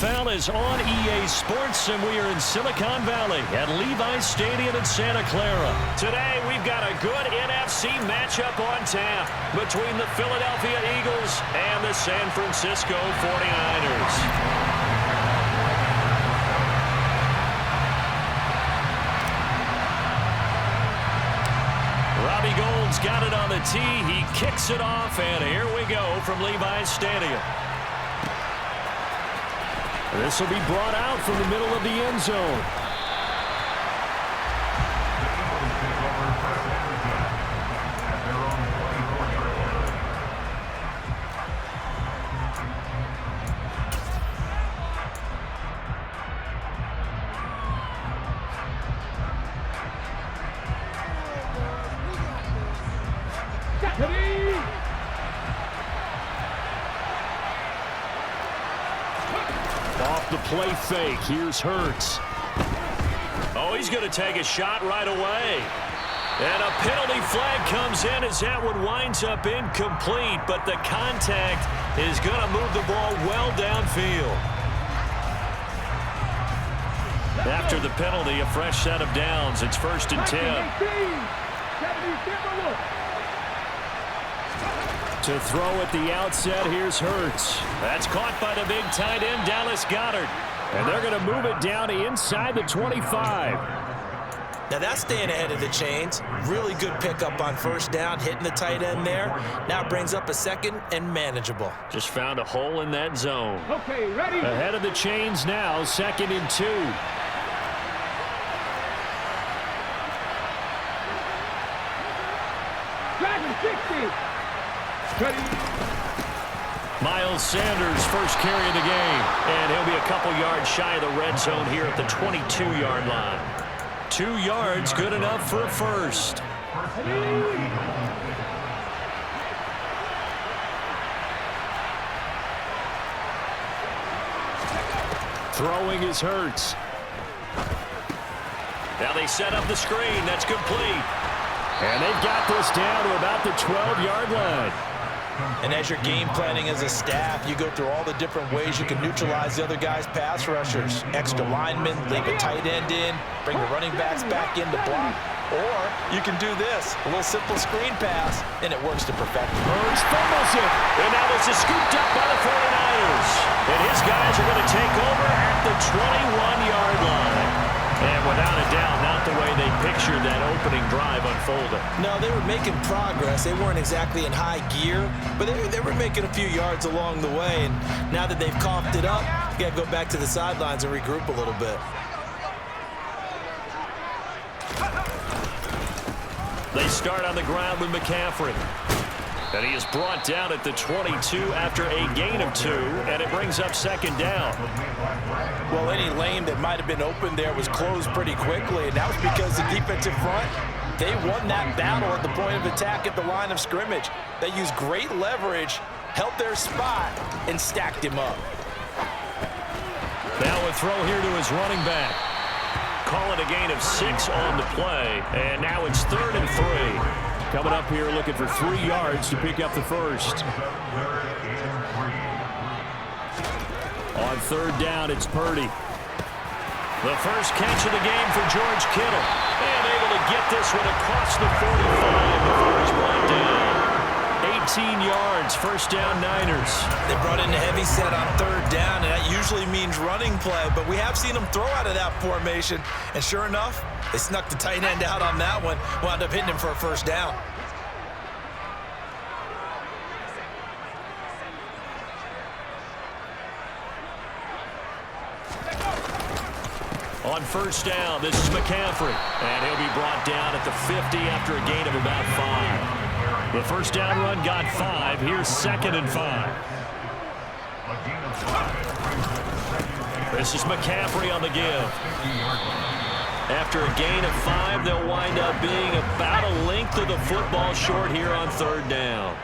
NFL is on EA Sports, and we are in Silicon Valley at Levi's Stadium in Santa Clara. Today, we've got a good NFC matchup on tap between the Philadelphia Eagles and the San Francisco 49ers. Robbie Gould's got it on the tee. He kicks it off, and here we go from Levi's Stadium. This will be brought out from the middle of the end zone. Off the play fake. Here's Hurts. Oh, he's going to take a shot right away. And a penalty flag comes in as that one winds up incomplete, but the contact is going to move the ball well downfield. After the penalty, a fresh set of downs. It's 1st and 10. To throw at the outset, here's Hurts. That's caught by the big tight end, Dallas Goedert. And they're going to move it down to inside the 25. Now that's staying ahead of the chains. Really good pickup on 1st down, hitting the tight end there. Now brings up a 2nd and manageable. Just found a hole in that zone. Okay, ready? Ahead of the chains now, 2nd and 2. Dragon 60. Ready. Miles Sanders, first carry of the game. And he'll be a couple yards shy of the red zone here at the 22-yard line. 2 yards, good enough for a first. Throwing is Hurts. Now they set up the screen. That's complete. And they've got this down to about the 12-yard line. And as you're game planning as a staff, you go through all the different ways you can neutralize the other guy's pass rushers. Extra linemen, leave a tight end in, bring the running backs back in to block. Or you can do this, a little simple screen pass, and it works to perfection. Hurts fumbles it. And now this is scooped up by the 49ers. And his guys are going to take over at the 21-yard line. And without a doubt, not the way they pictured that opening drive unfolding. No, they were making progress. They weren't exactly in high gear, but they were making a few yards along the way. And now that they've coughed it up, you got to go back to the sidelines and regroup a little bit. They start on the ground with McCaffrey. And he is brought down at the 22 after a gain of 2, and it brings up 2nd down. Well, any lane that might have been open there was closed pretty quickly, and that was because the defensive front, they won that battle at the point of attack at the line of scrimmage. They used great leverage, held their spot, and stacked him up. Now a throw here to his running back. Call it a gain of 6 on the play, and now it's 3rd and 3. Coming up here looking for 3 yards to pick up the first. On 3rd down, it's Purdy. The first catch of the game for George Kittle. And able to get this one across the 45 before he's brought down. 18 yards, 1st down Niners. They brought in a heavy set on 3rd down, and that usually means running play, but we have seen them throw out of that formation, and sure enough, they snuck the tight end out on that one, wound up hitting him for a 1st down. On 1st down, this is McCaffrey, and he'll be brought down at the 50 after a gain of about 5. The 1st down run got 5. Here's 2nd and 5. This is McCaffrey on the give. After a gain of 5, they'll wind up being about a length of the football short here on 3rd down.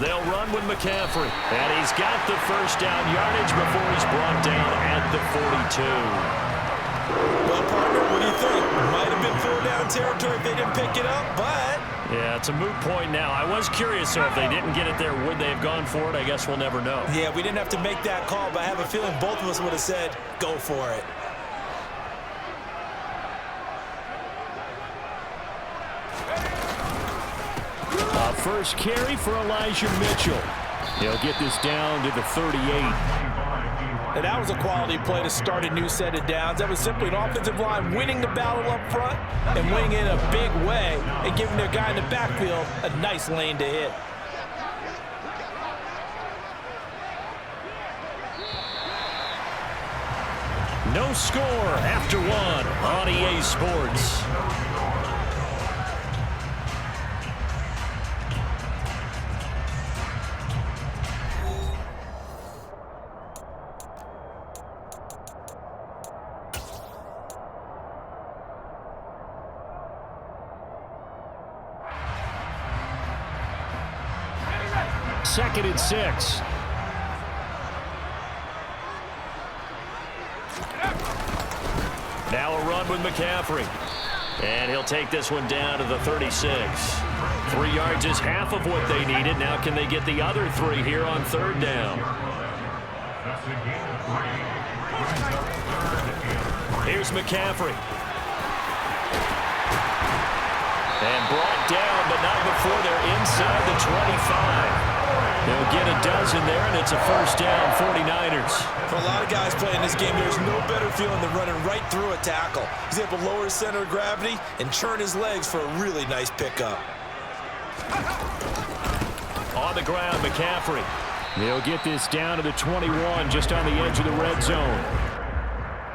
They'll run with McCaffrey. And he's got the 1st down yardage before he's brought down at the 42. Well, partner, what do you think? Might have been 4 down territory if they didn't pick it up, but Yeah, it's a moot point now. I was curious, so if they didn't get it there, would they have gone for it? I guess we'll never know. Yeah, we didn't have to make that call, but I have a feeling both of us would have said, go for it. First carry for Elijah Mitchell. He'll get this down to the 38. And that was a quality play to start a new set of downs. That was simply an offensive line winning the battle up front and winning in a big way and giving their guy in the backfield a nice lane to hit. No score after one on EA Sports. Second and 6. Now a run with McCaffrey. And he'll take this one down to the 36. 3 yards is half of what they needed. Now can they get the other 3 here on third down? Here's McCaffrey. And brought down, but not before they're inside the 25. They'll get a dozen there, and it's a first down, 49ers. For a lot of guys playing this game, there's no better feeling than running right through a tackle. He's able to lower his center of gravity and churn his legs for a really nice pickup. On the ground, McCaffrey. They'll get this down to the 21, just on the edge of the red zone.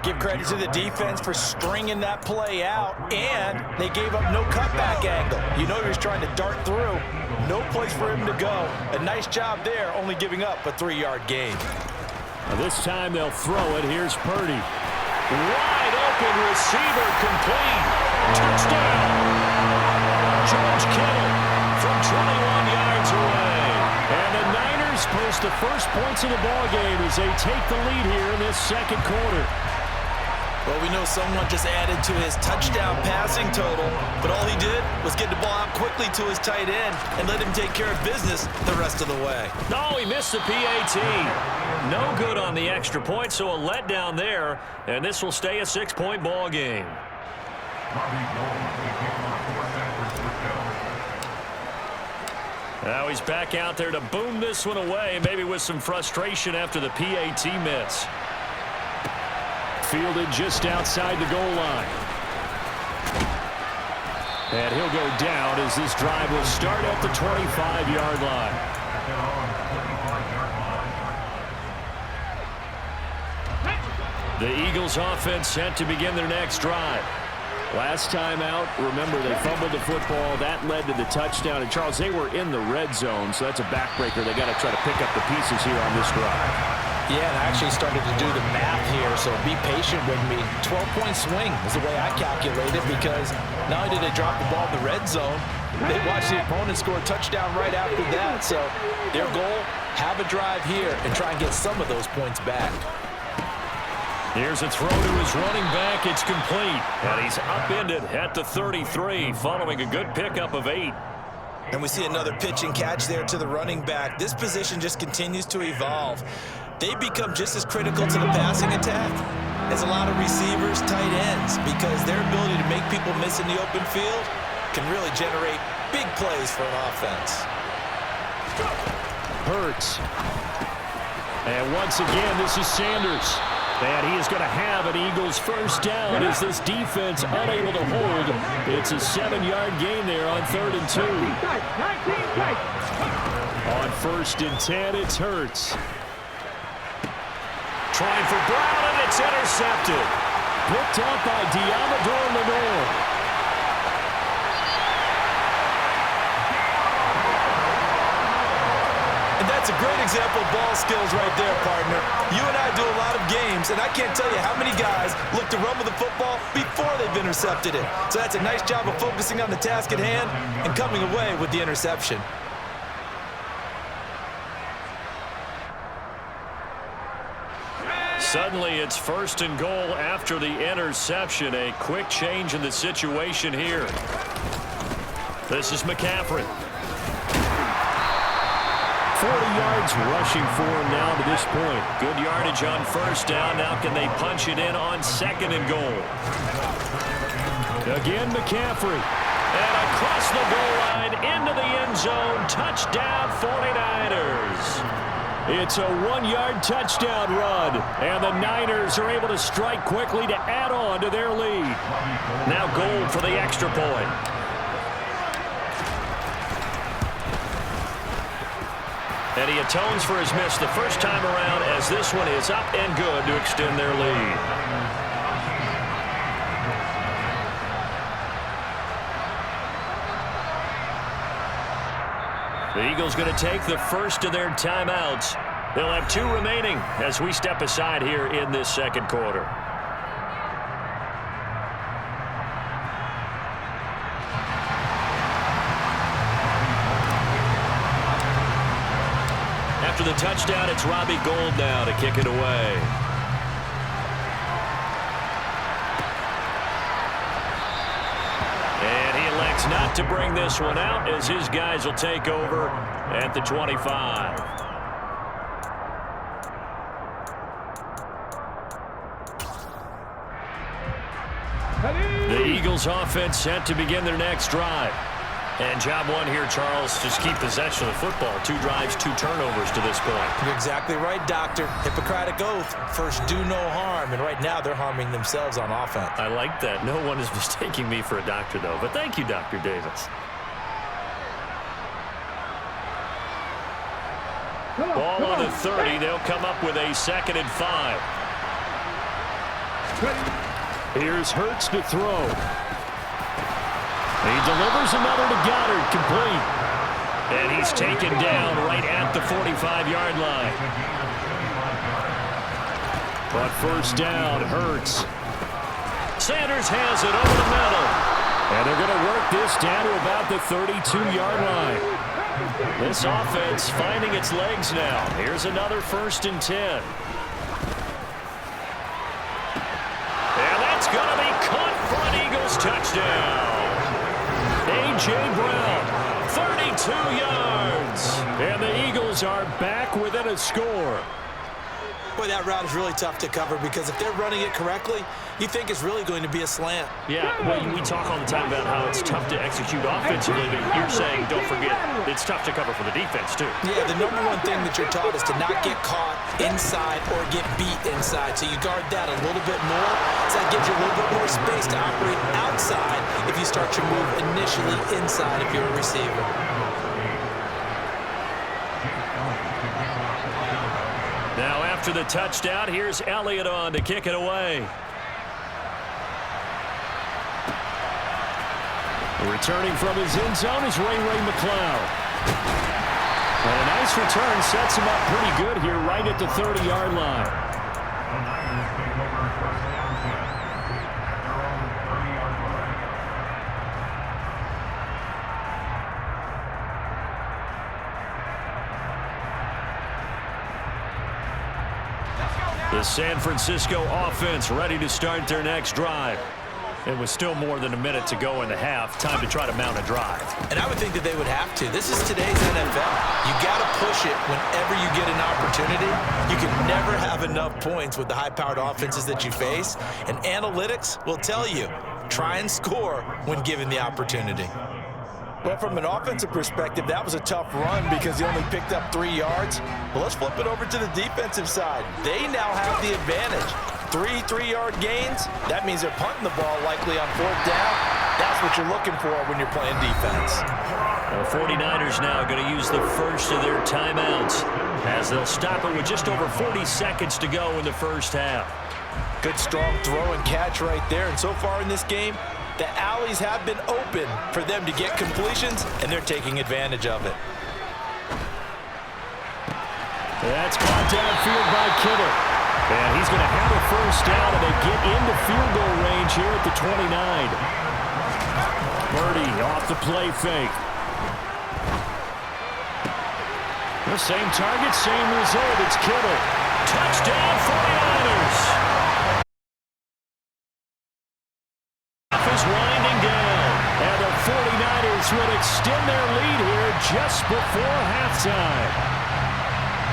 Give credit to the defense for stringing that play out, and they gave up no cutback angle. You know he was trying to dart through. No place for him to go. A nice job there, only giving up a 3-yard gain. This time they'll throw it. Here's Purdy. Wide open receiver, complete. Touchdown. George Kittle from 21 yards away. And the Niners post the first points of the ballgame as they take the lead here in this second quarter. Well, we know someone just added to his touchdown passing total, but all he did was get the ball out quickly to his tight end and let him take care of business the rest of the way. No, he missed the PAT. No good on the extra point, so a letdown there, and this will stay a 6-point ball game. Now he's back out there to boom this one away, maybe with some frustration after the PAT miss. Fielded just outside the goal line. And he'll go down as this drive will start at the 25-yard line. The Eagles offense set to begin their next drive. Last time out, remember, they fumbled the football. That led to the touchdown. And, Charles, they were in the red zone, so that's a backbreaker. They got to try to pick up the pieces here on this drive. Yeah, and I actually started to do the math here, so be patient with me. 12-point swing is the way I calculate it, because not only did they drop the ball in the red zone, they watched the opponent score a touchdown right after that. So their goal, have a drive here and try and get some of those points back. Here's a throw to his running back. It's complete. And he's upended at the 33 following a good pickup of 8. And we see another pitch and catch there to the running back. This position just continues to evolve. They become just as critical to the passing attack as a lot of receivers, tight ends, because their ability to make people miss in the open field can really generate big plays for an offense. Hurts. And once again, this is Sanders. And he is going to have an Eagles first down as this defense unable to hold. It's a 7-yard gain there on 3rd and 2. On 1st and 10, it's Hurts. Trying for Brown, and it's intercepted. Picked up by Diamador Lenore. And that's a great example of ball skills right there, partner. You and I do a lot of games, and I can't tell you how many guys look to run with the football before they've intercepted it. So that's a nice job of focusing on the task at hand and coming away with the interception. Suddenly, it's 1st and goal after the interception. A quick change in the situation here. This is McCaffrey. 40 yards rushing for him now to this point. Good yardage on first down. Now can they punch it in on second and goal? Again, McCaffrey. And across the goal line into the end zone. Touchdown, 49ers. It's a 1-yard touchdown run. And the Niners are able to strike quickly to add on to their lead. Now Gold for the extra point. And he atones for his miss the first time around as this one is up and good to extend their lead. The Eagles going to take the first of their timeouts. They'll have 2 remaining as we step aside here in this second quarter. After the touchdown, it's Robbie Gould now to kick it away. And he elects not to bring this one out as his guys will take over at the 25. The Eagles offense set to begin their next drive. And job one here, Charles, just keep possession of the football. 2 drives, 2 turnovers to this point. You're exactly right, Doctor. Hippocratic oath. First, do no harm. And right now, they're harming themselves on offense. I like that. No one is mistaking me for a doctor, though. But thank you, Dr. Davis. Ball on the 30. They'll come up with a 2nd and 5. Here's Hurts to throw. He delivers another to Goddard, complete. And he's taken down right at the 45-yard line. But first down, Hurts. Sanders has it over the middle. And they're going to work this down to about the 32-yard line. This offense finding its legs now. Here's another 1st and 10. And that's going to be caught for an Eagles touchdown. A.J. Brown, 32 yards. And the Eagles are back within a score. Boy, that route is really tough to cover because if they're running it correctly, you think it's really going to be a slant. Yeah, well, we talk all the time about how it's tough to execute offensively, but you're saying, don't forget, it's tough to cover for the defense, too. Yeah, the number one thing that you're taught is to not get caught inside or get beat inside. So you guard that a little bit more. So that gives you a little bit more space to operate outside if you start your move initially inside if you're a receiver. Now after the touchdown, here's Elliott on to kick it away. Returning from his end zone is Ray McCloud. And a nice return sets him up pretty good here right at the 30-yard line. The San Francisco offense ready to start their next drive. It was still more than a minute to go in the half. Time to try to mount a drive. And I would think that they would have to. This is today's NFL. You got to push it whenever you get an opportunity. You can never have enough points with the high-powered offenses that you face. And analytics will tell you, try and score when given the opportunity. Well, from an offensive perspective, that was a tough run because he only picked up 3 yards. Well, let's flip it over to the defensive side. They now have the advantage. 3 3-yard gains, that means they're punting the ball likely on 4th down. That's what you're looking for when you're playing defense. The 49ers now going to use the first of their timeouts as they'll stop it with just over 40 seconds to go in the first half. Good strong throw and catch right there. And so far in this game, the alleys have been open for them to get completions, and they're taking advantage of it. That's caught downfield by Kittle. And he's going to have a first down, and they get into field goal range here at the 29. Purdy off the play fake. The same target, same result. It's Kittle. Touchdown, 49ers. Is winding down, and the 49ers will extend their lead here just before halftime.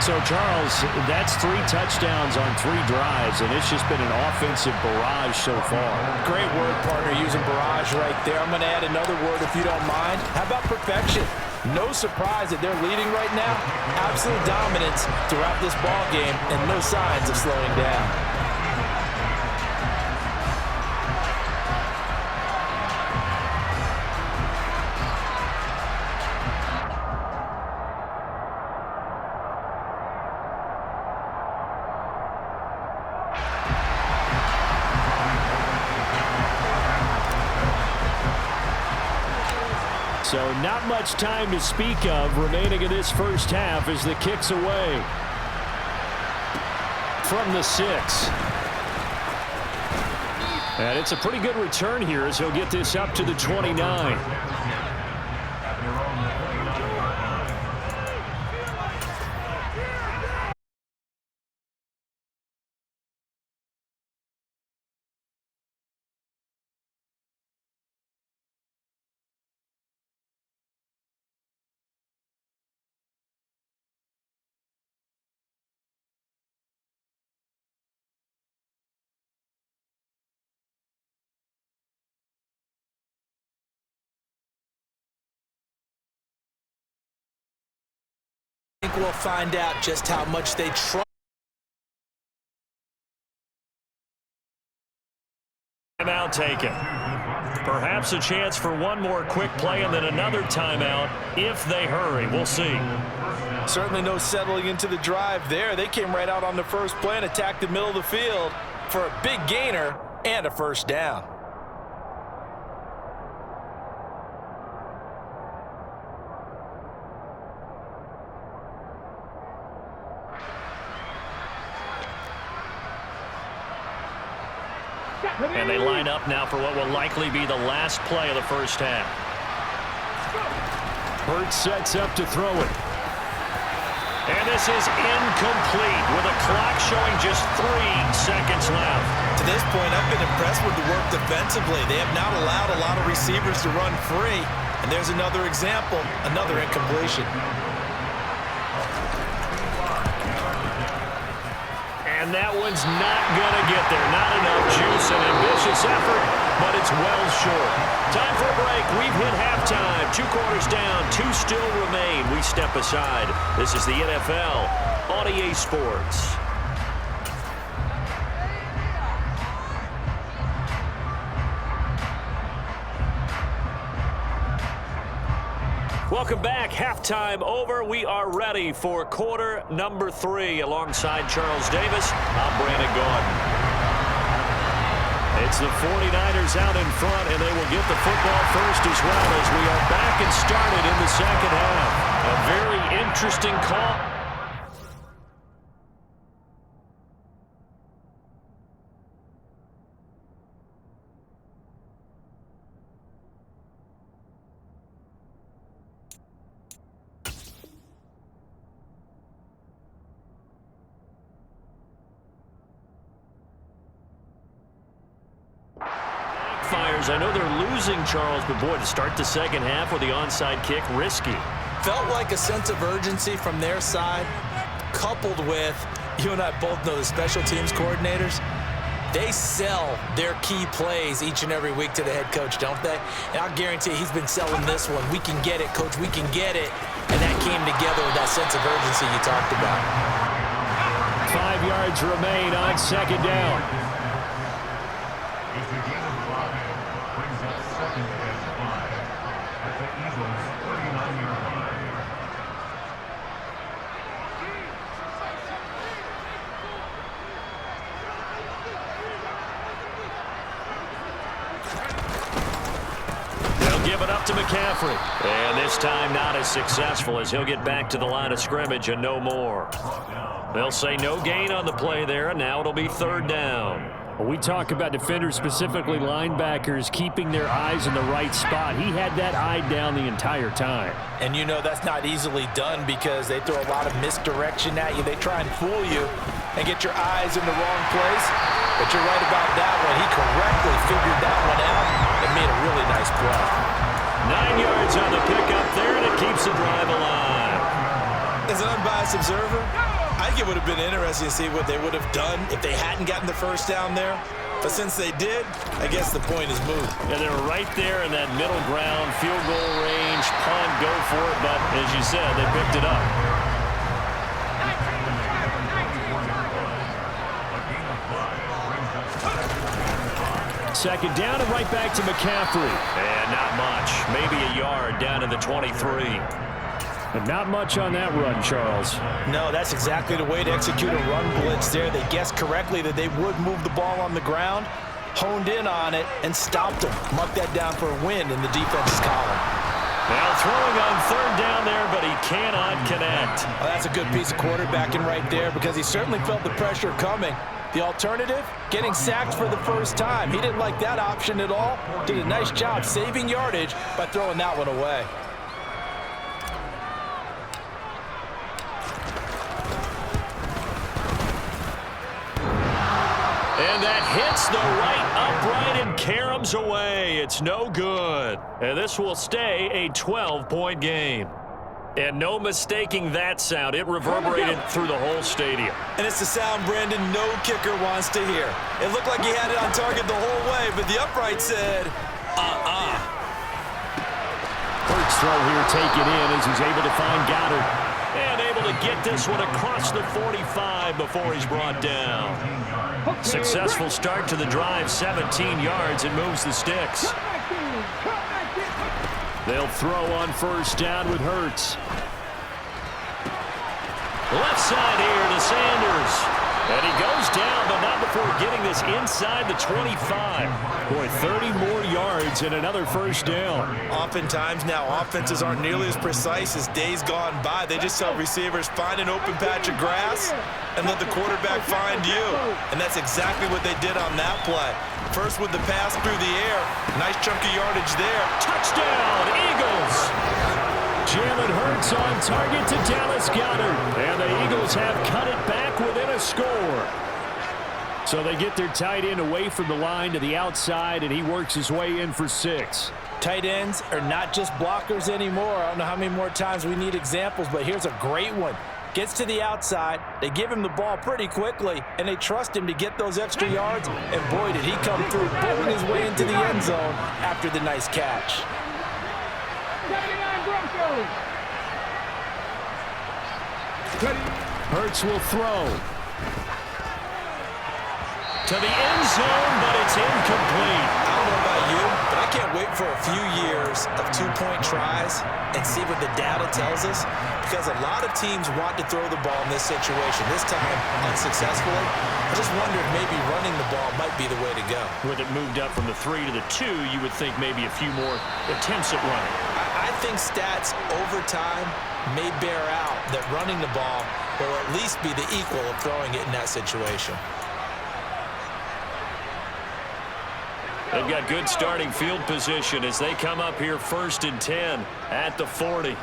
So, Charles, that's 3 touchdowns on 3 drives, and it's just been an offensive barrage so far. Great word, partner, using barrage right there. I'm going to add another word if you don't mind. How about perfection? No surprise that they're leading right now. Absolute dominance throughout this ball game and no signs of slowing down. So not much time to speak of remaining in this first half as the kick's away from the 6. And it's a pretty good return here as he'll get this up to the 29. I think we'll find out just how much they try. Timeout taken. Perhaps a chance for one more quick play and then another timeout if they hurry. We'll see. Certainly no settling into the drive there. They came right out on the first play and attacked the middle of the field for a big gainer and a first down. And they line up now for what will likely be the last play of the first half. Hurts sets up to throw it. And this is incomplete with a clock showing just 3 seconds left. To this point, I've been impressed with the work defensively. They have not allowed a lot of receivers to run free. And there's another example, another incompletion. And that one's not going to get there. Not enough juice, an ambitious effort, but it's well short. Time for a break. We've hit halftime. 2 quarters down, 2 still remain. We step aside. This is the NFL on EA Sports. Welcome back. Halftime over. We are ready for quarter number 3. Alongside Charles Davis, I'm Brandon Gaudin. It's the 49ers out in front, and they will get the football first as well as we are back and started in the second half. A very interesting call. I know they're losing, Charles, but boy, to start the second half with the onside kick, risky. Felt like a sense of urgency from their side, coupled with, you and I both know the special teams coordinators, they sell their key plays each and every week to the head coach, don't they? And I'll guarantee he's been selling this one. We can get it, coach, we can get it. And that came together with that sense of urgency you talked about. 5 yards remain on second down. Give it up to McCaffrey. And this time not as successful as he'll get back to the line of scrimmage and no more. They'll say no gain on the play there, and now it'll be third down. We talk about defenders, specifically linebackers, keeping their eyes in the right spot. He had that eye down the entire time. And you know that's not easily done because they throw a lot of misdirection at you. They try and fool you and get your eyes in the wrong place. But you're right about that one. He correctly figured that one out and made a really nice play. 9 yards on the pickup there, and it keeps the drive alive. As an unbiased observer, I think it would have been interesting to see what they would have done if they hadn't gotten the first down there. But since they did, I guess the point is moot. Yeah, they were right there in that middle ground, field goal range, punt, go for it. But as you said, they picked it up. Second down and right back to McCaffrey. And not much. Maybe a yard down to the 23. And not much on that run, Charles. No, that's exactly the way to execute a run blitz there. They guessed correctly that they would move the ball on the ground, honed in on it, and stopped them. Mark that down for a win in the defense's column. Now throwing on third down there, but he cannot connect. Well, that's a good piece of quarterbacking right there because he certainly felt the pressure coming. The alternative, getting sacked for the first time. He didn't like that option at all. Did a nice job saving yardage by throwing that one away. And that hits the right upright and caroms away. It's no good. And this will stay a 12-point game. And no mistaking that sound. It reverberated through the whole stadium. And it's the sound Brandon no kicker wants to hear. It looked like he had it on target the whole way, but the upright said, Hurts throw here taken in as he's able to find Goddard. And able to get this one across the 45 before he's brought down. Successful start to the drive, 17 yards. It moves the sticks. They'll throw on first down with Hurts. Left side here to Sanders. And he goes down, but not before getting this inside the 25. Boy, 30 more yards and another first down. Oftentimes now, offenses aren't nearly as precise as days gone by. They just tell receivers, find an open patch of grass and let the quarterback find you. And that's exactly what they did on that play. First with the pass through the air. Nice chunky yardage there. Touchdown, Eagles! Jalen Hurts on target to Dallas Goedert. And the Eagles have cut it back within a score. So they get their tight end away from the line to the outside, and he works his way in for 6. Tight ends are not just blockers anymore. I don't know how many more times we need examples, but here's a great one. Gets to the outside, they give him the ball pretty quickly, and they trust him to get those extra yards, and boy, did he come through, pulling his way into the end zone after the nice catch. Hurts will throw. To the end zone, but it's incomplete. I don't know about you, but I can't wait for a few years of two-point tries and see what the data tells us, because a lot of teams want to throw the ball in this situation. This time, unsuccessfully. I just wonder if maybe running the ball might be the way to go. With it moved up from the 3 to the 2, you would think maybe a few more attempts at running. I think stats over time may bear out that running the ball will at least be the equal of throwing it in that situation. They've got good starting field position as they come up here 1st and 10 at the 40.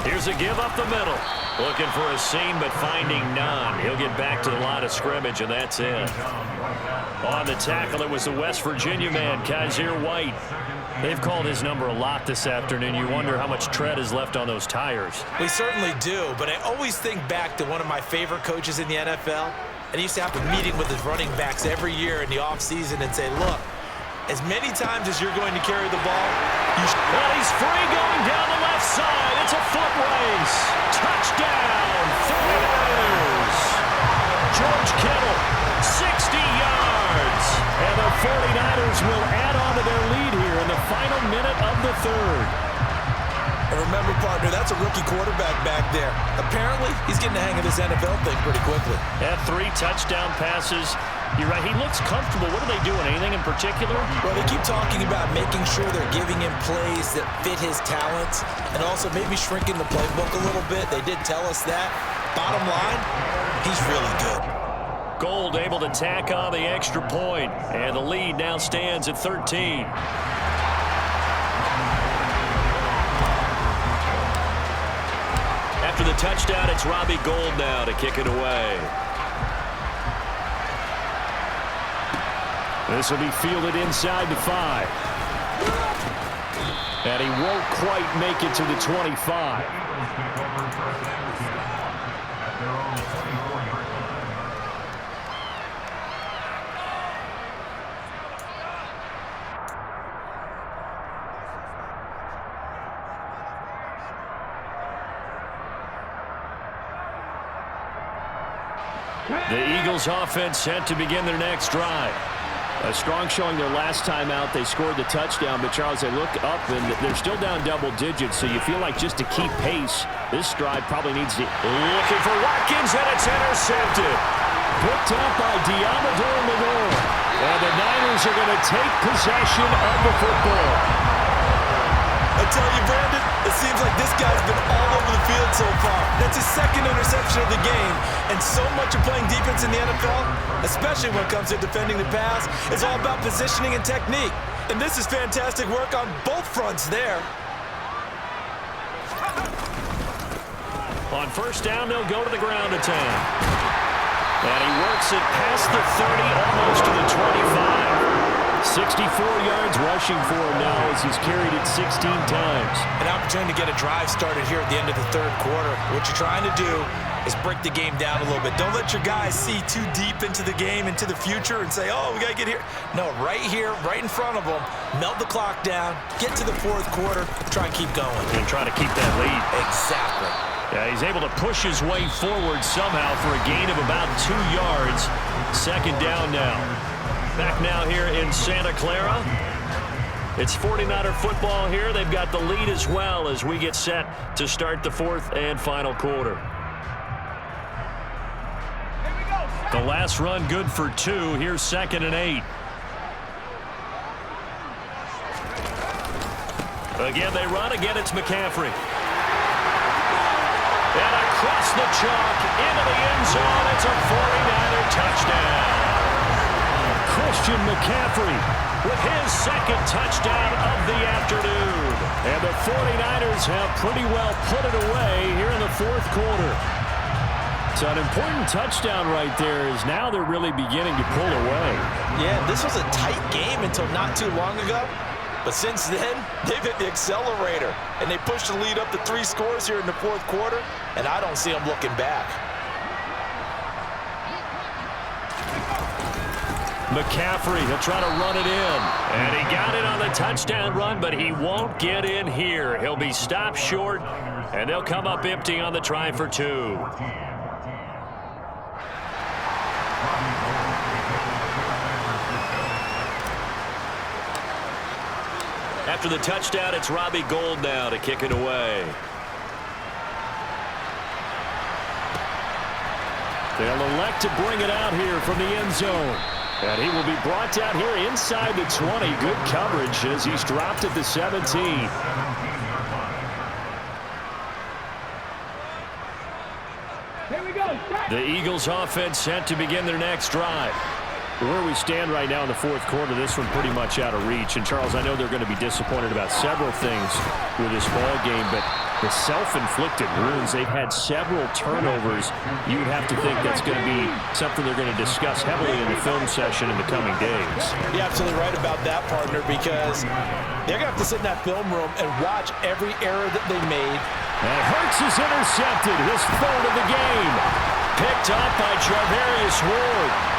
Here's a give up the middle. Looking for a seam, but finding none. He'll get back to the line of scrimmage, and that's it. On the tackle, it was the West Virginia man, Kaiser White. They've called his number a lot this afternoon. You wonder how much tread is left on those tires. We certainly do, but I always think back to one of my favorite coaches in the NFL. And he used to have a meeting with his running backs every year in the offseason and say, look, as many times as you're going to carry the ball, well, he's free going down the left side. It's a foot race. Touchdown, 49ers. George Kittle, 60 yards. And the 49ers will add on to their lead here in the final minute of the 3rd. And remember, partner, that's a rookie quarterback back there. Apparently, he's getting the hang of this NFL thing pretty quickly. Had 3 touchdown passes. You're right, he looks comfortable. What are they doing? Anything in particular? Well, they keep talking about making sure they're giving him plays that fit his talents and also maybe shrinking the playbook a little bit. They did tell us that. Bottom line, he's really good. Gold able to tack on the extra point, and the lead now stands at 13. After the touchdown, it's Robbie Gould now to kick it away. This will be fielded inside the 5. And he won't quite make it to the 25. The Eagles offense set to begin their next drive. A strong showing their last time out. They scored the touchdown, but Charles, they look up and they're still down double digits, so you feel like just to keep pace, this drive probably needs to... Looking for Watkins, and it's intercepted. Picked up by Diamador Lenore. And the Niners are going to take possession of the football. I tell you, Brandon, it seems like this guy's been all over the field so far. That's his second interception of the game. And so much of playing defense in the NFL, especially when it comes to defending the pass, is all about positioning and technique. And this is fantastic work on both fronts there. On first down, they'll go to the ground attack. And he works it past the 30, almost to the 25. 64 yards rushing for him now as he's carried it 16 times. An opportunity to get a drive started here at the end of the third quarter. What you're trying to do is break the game down a little bit. Don't let your guys see too deep into the game, into the future, and say, oh, we got to get here. No, right here, right in front of them, melt the clock down, get to the fourth quarter, try and keep going. And try to keep that lead. Exactly. Yeah, he's able to push his way forward somehow for a gain of about 2 yards. Second down now. Back now here in Santa Clara. It's 49er football here. They've got the lead as well as we get set to start the fourth and final quarter. The last run good for 2. Here's 2nd and 8. Again, they run. Again, it's McCaffrey. And across the chalk into the end zone. It's a 49er touchdown. Christian McCaffrey with his second touchdown of the afternoon. And the 49ers have pretty well put it away here in the fourth quarter. So an important touchdown right there is now they're really beginning to pull away. Yeah, this was a tight game until not too long ago. But since then, they've hit the accelerator. And they pushed the lead up to 3 scores here in the fourth quarter. And I don't see them looking back. McCaffrey, he'll try to run it in. And he got it on the touchdown run, but he won't get in here. He'll be stopped short, and they'll come up empty on the try for 2. After the touchdown, it's Robbie Gould now to kick it away. They'll elect to bring it out here from the end zone. And he will be brought down here inside the 20. Good coverage as he's dropped at the 17. Here we go. The Eagles offense set to begin their next drive. Where we stand right now in the fourth quarter, this one pretty much out of reach. And, Charles, I know they're going to be disappointed about several things with this ball game, but the self-inflicted wounds, they've had several turnovers. You would have to think that's going to be something they're going to discuss heavily in the film session in the coming days. You're absolutely right about that, partner, because they're going to have to sit in that film room and watch every error that they made. And Hurts is intercepted, his third of the game. Picked up by Charvarius Ward.